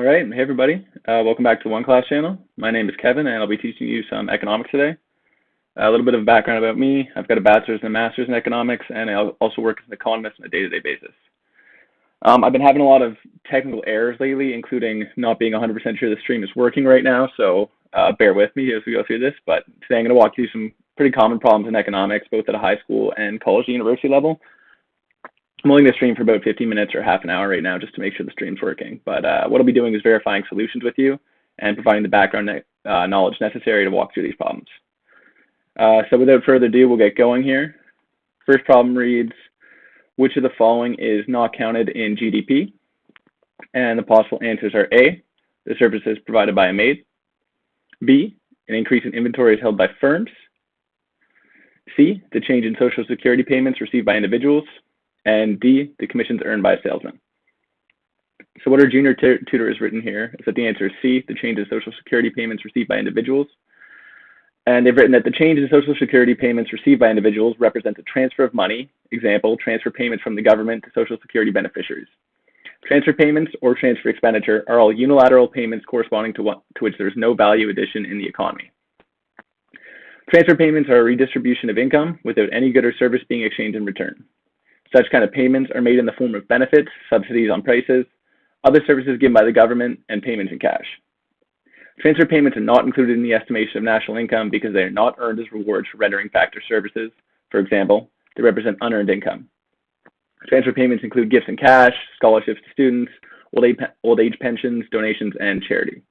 All right, hey everybody. Welcome back to OneClass channel. My name is Kevin and I'll be teaching you some economics today. A little bit of background about me. I've got a bachelor's and a master's in economics, and I also work as an economist on a day-to-day basis. I've been having a lot of technical errors lately, including not being 100% sure the stream is working right now, so bear with me as we go through this. But today I'm going to walk you through some pretty common problems in economics, both at a high school and college and university level. I'm only going to stream for about 15 minutes or half an hour right now just to make sure the stream's working. But what I'll be doing is verifying solutions with you and providing the background knowledge necessary to walk through these problems. So without further ado, we'll get going here. First problem reads, which of the following is not counted in GDP? And the possible answers are A, the services provided by a maid. B, an increase in inventories held by firms. C, the change in Social Security payments received by individuals. And D, the commissions earned by a salesman. So what our junior tutor has written here is that the answer is C, the change in Social Security payments received by individuals. And they've written that the change in Social Security payments received by individuals represents a transfer of money, example, transfer payments from the government to Social Security beneficiaries. Transfer payments or transfer expenditure are all unilateral payments corresponding to which there is no value addition in the economy. Transfer payments are a redistribution of income without any good or service being exchanged in return. Such kind of payments are made in the form of benefits, subsidies on prices, other services given by the government, and payments in cash. Transfer payments are not included in the estimation of national income because they are not earned as rewards for rendering factor services. For example, they represent unearned income. Transfer payments include gifts in cash, scholarships to students, old age pensions, donations, and charity.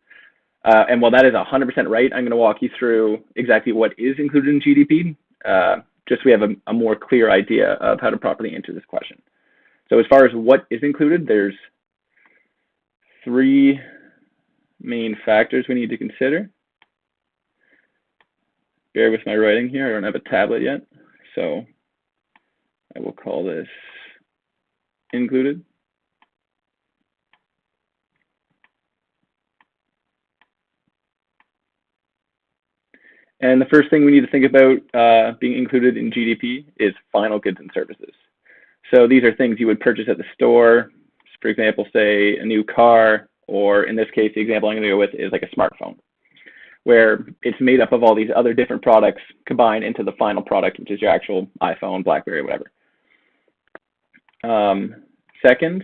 And while that is 100% right, I'm going to walk you through exactly what is included in GDP, just so we have a more clear idea of how to properly answer this question. So as far as what is included, there's three main factors we need to consider. Bear with my writing here. I don't have a tablet yet, so I will call this included. And the first thing we need to think about being included in GDP is final goods and services. So these are things you would purchase at the store, for example, say a new car, or in this case, the example I'm going to go with is like a smartphone, where it's made up of all these other different products combined into the final product, which is your actual iPhone, BlackBerry, whatever. Second,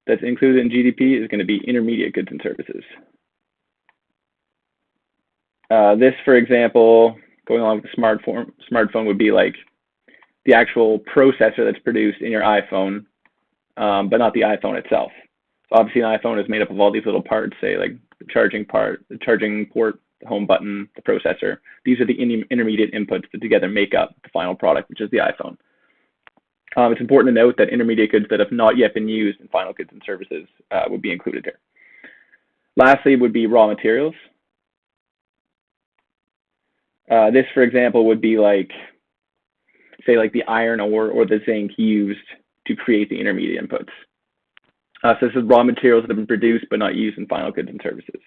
that's included in GDP is going to be intermediate goods and services. This, for example, going along with the smartphone would be like the actual processor that's produced in your iPhone, but not the iPhone itself. So obviously an iPhone is made up of all these little parts, say like the charging port, the home button, the processor. These are the intermediate inputs that together make up the final product, which is the iPhone. It's important to note that intermediate goods that have not yet been used in final goods and services would be included here. Lastly would be raw materials. This, for example, would be like, say, like the iron ore or the zinc used to create the intermediate inputs. So this is raw materials that have been produced but not used in final goods and services.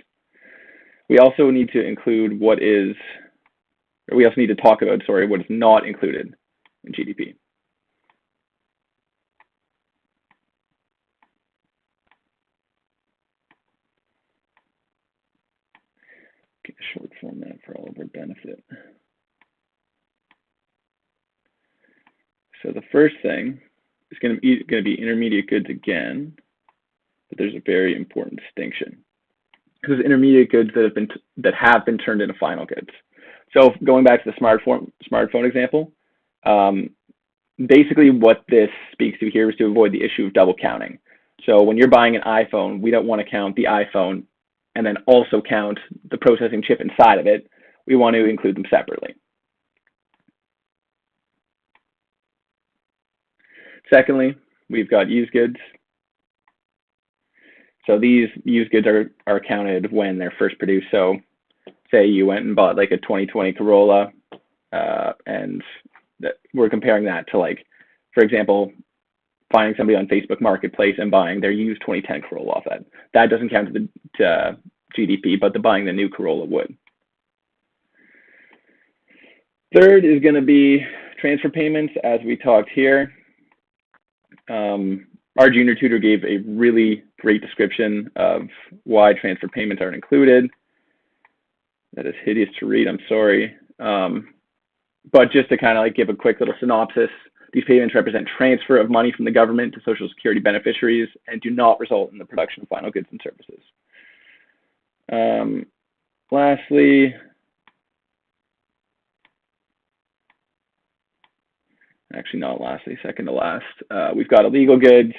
We also need to include what is not included in GDP. Get a short format for all of our benefit. So the first thing is going to be intermediate goods again, but there's a very important distinction. Because intermediate goods that have been turned into final goods. So going back to the smartphone example, basically what this speaks to here is to avoid the issue of double counting. So when you're buying an iPhone, we don't want to count the iPhone and then also count the processing chip inside of it. We want to include them separately. Secondly, we've got used goods. So these used goods are counted when they're first produced. So say you went and bought like a 2020 Corolla, and we're comparing that to, like, for example, finding somebody on Facebook Marketplace and buying their used 2010 Corolla off that. That doesn't count to GDP, but buying the new Corolla would. Third is going to be transfer payments, as we talked here. our junior tutor gave a really great description of why transfer payments aren't included. That is hideous to read, I'm sorry. But just to kind of like give a quick little synopsis, these payments represent transfer of money from the government to Social Security beneficiaries and do not result in the production of final goods and services. Lastly, actually not lastly, second to last, we've got illegal goods.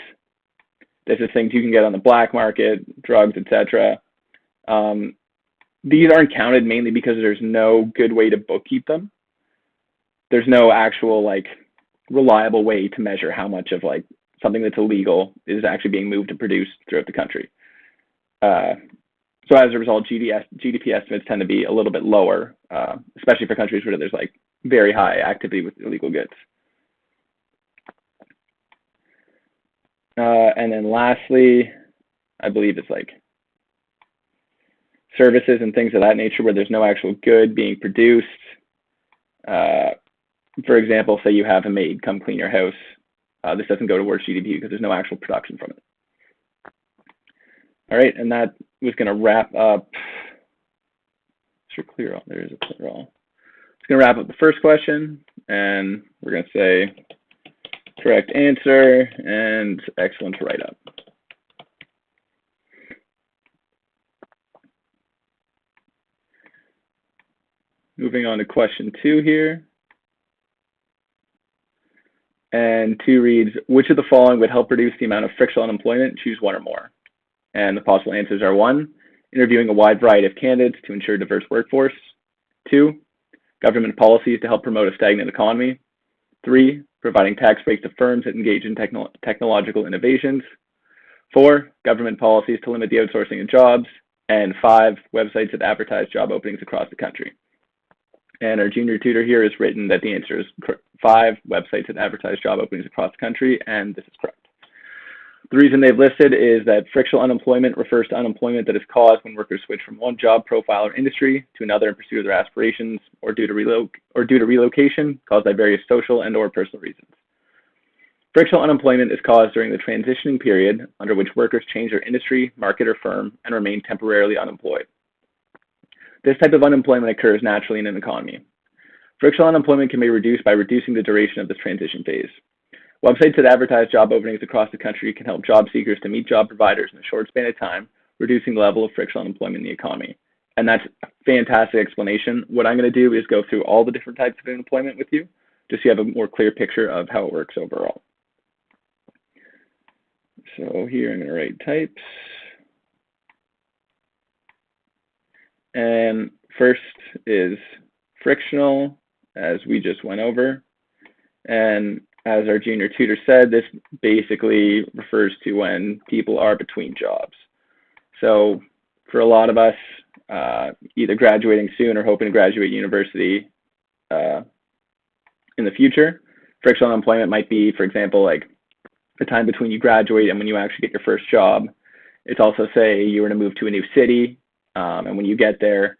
This is things you can get on the black market, drugs, etc. These aren't counted mainly because there's no good way to bookkeep them. There's no actual like reliable way to measure how much of like something that's illegal is actually being moved and produced throughout the country. So as a result, GDP estimates tend to be a little bit lower, especially for countries where there's like very high activity with illegal goods. And then lastly, I believe it's like services and things of that nature where there's no actual good being produced. For example, say you have a maid come clean your house. This doesn't go towards GDP because there's no actual production from it. All right, and that was going to wrap up. Sure, clear all. There is a clear all. It's going to wrap up the first question, and we're going to say correct answer and excellent to write up. Moving on to question 2 here. And 2 reads, which of the following would help reduce the amount of frictional unemployment? Choose one or more. And the possible answers are 1, interviewing a wide variety of candidates to ensure a diverse workforce. 2, government policies to help promote a stagnant economy. 3, providing tax breaks to firms that engage in technological innovations. 4, government policies to limit the outsourcing of jobs. And 5, websites that advertise job openings across the country. And our junior tutor here has written that the answer is 5, websites that advertise job openings across the country, and this is correct. The reason they've listed is that frictional unemployment refers to unemployment that is caused when workers switch from one job profile or industry to another in pursuit of their aspirations or due to relocation caused by various social and or personal reasons. Frictional unemployment is caused during the transitioning period under which workers change their industry, market, or firm and remain temporarily unemployed. This type of unemployment occurs naturally in an economy. Frictional unemployment can be reduced by reducing the duration of this transition phase. Websites that advertise job openings across the country can help job seekers to meet job providers in a short span of time, reducing the level of frictional unemployment in the economy. And that's a fantastic explanation. What I'm going to do is go through all the different types of unemployment with you, just so you have a more clear picture of how it works overall. So here I'm going to write types. And first is frictional, as we just went over. And as our junior tutor said, this basically refers to when people are between jobs. So for a lot of us, either graduating soon or hoping to graduate university in the future, frictional unemployment might be, for example, like the time between you graduate and when you actually get your first job. It's also, say you were to move to a new city, and when you get there,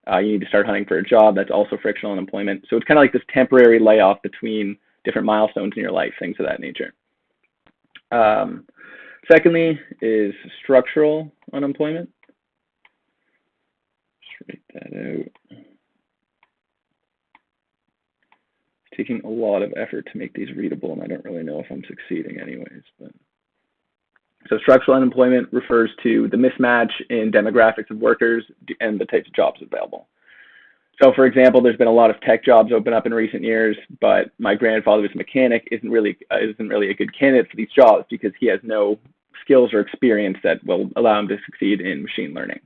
you need to start hunting for a job. That's also frictional unemployment. So it's kind of like this temporary layoff between different milestones in your life, things of that nature. Secondly is structural unemployment. Just write that out. It's taking a lot of effort to make these readable, and I don't really know if I'm succeeding anyways. But so structural unemployment refers to the mismatch in demographics of workers and the types of jobs available. So for example, there's been a lot of tech jobs open up in recent years, but my grandfather was a mechanic, isn't really a good candidate for these jobs because he has no skills or experience that will allow him to succeed in machine learning.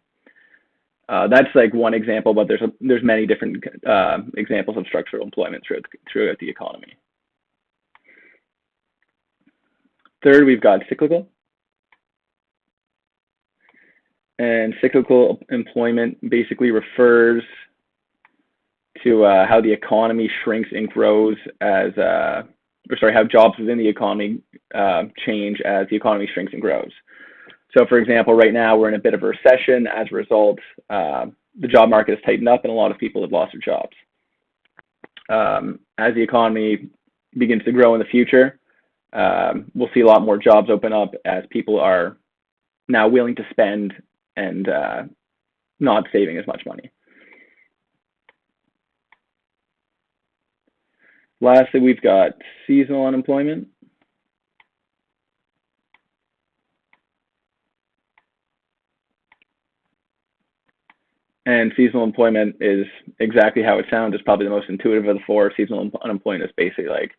That's like one example, but there's many different examples of structural employment throughout the economy. Third, we've got cyclical. And cyclical employment basically refers to how the economy shrinks and grows how jobs within the economy change as the economy shrinks and grows. So for example, right now we're in a bit of a recession. As a result, the job market has tightened up and a lot of people have lost their jobs. As the economy begins to grow in the future, we'll see a lot more jobs open up as people are now willing to spend and not saving as much money. Lastly, we've got seasonal unemployment. And seasonal employment is exactly how it sounds. It's probably the most intuitive of the four. Seasonal unemployment is basically like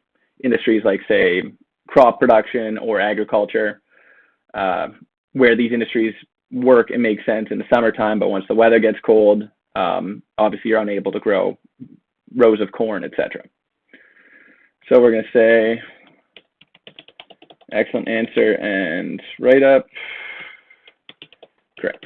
industries like, say, crop production or agriculture, where these industries work and make sense in the summertime, but once the weather gets cold, obviously you're unable to grow rows of corn, etc. So we're going to say excellent answer and write up. Correct.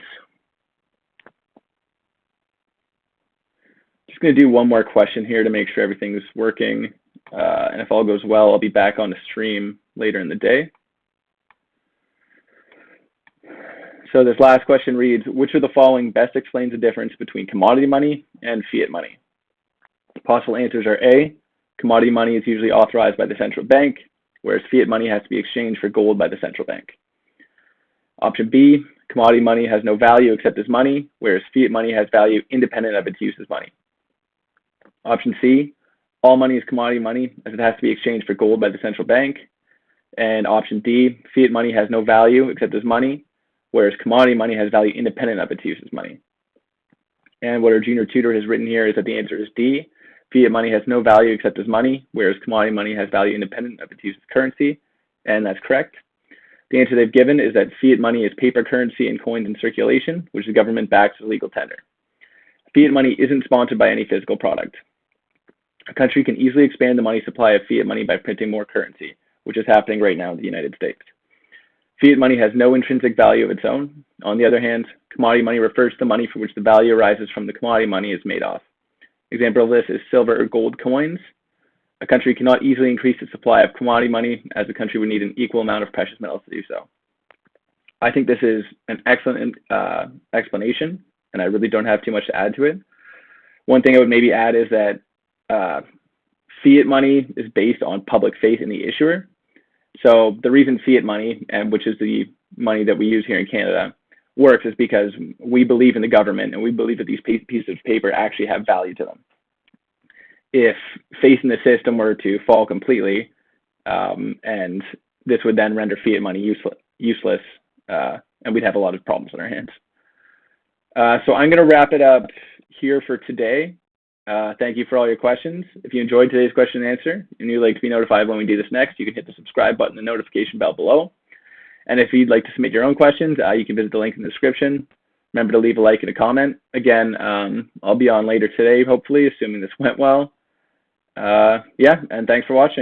Just going to do one more question here to make sure everything's working. And if all goes well, I'll be back on the stream later in the day. So this last question reads, which of the following best explains the difference between commodity money and fiat money? Possible answers are A, commodity money is usually authorized by the central bank, whereas fiat money has to be exchanged for gold by the central bank. Option B, commodity money has no value except as money, whereas fiat money has value independent of its use as money. Option C, all money is commodity money as it has to be exchanged for gold by the central bank. And option D, fiat money has no value except as money, whereas commodity money has value independent of its use as money. And what our junior tutor has written here is that the answer is D. Fiat money has no value except as money, whereas commodity money has value independent of its use as currency, and that's correct. The answer they've given is that fiat money is paper currency and coins in circulation, which the government backs with legal tender. Fiat money isn't sponsored by any physical product. A country can easily expand the money supply of fiat money by printing more currency, which is happening right now in the United States. Fiat money has no intrinsic value of its own. On the other hand, commodity money refers to the money for which the value arises from the commodity money is made off. Example of this is silver or gold coins. A country cannot easily increase its supply of commodity money as the country would need an equal amount of precious metals to do so. I think this is an excellent explanation, and I really don't have too much to add to it. One thing I would maybe add is that fiat money is based on public faith in the issuer. So the reason fiat money, and which is the money that we use here in Canada, works is because we believe in the government and we believe that these pieces of paper actually have value to them. If faith in the system were to fall completely, and this would then render fiat money useless, and we'd have a lot of problems on our hands. So I'm going to wrap it up here for today. Thank you for all your questions. If you enjoyed today's question and answer and you'd like to be notified when we do this next, you can hit the subscribe button and notification bell below. And if you'd like to submit your own questions, you can visit the link in the description. Remember to leave a like and a comment. Again, I'll be on later today, hopefully, assuming this went well. Yeah, and thanks for watching.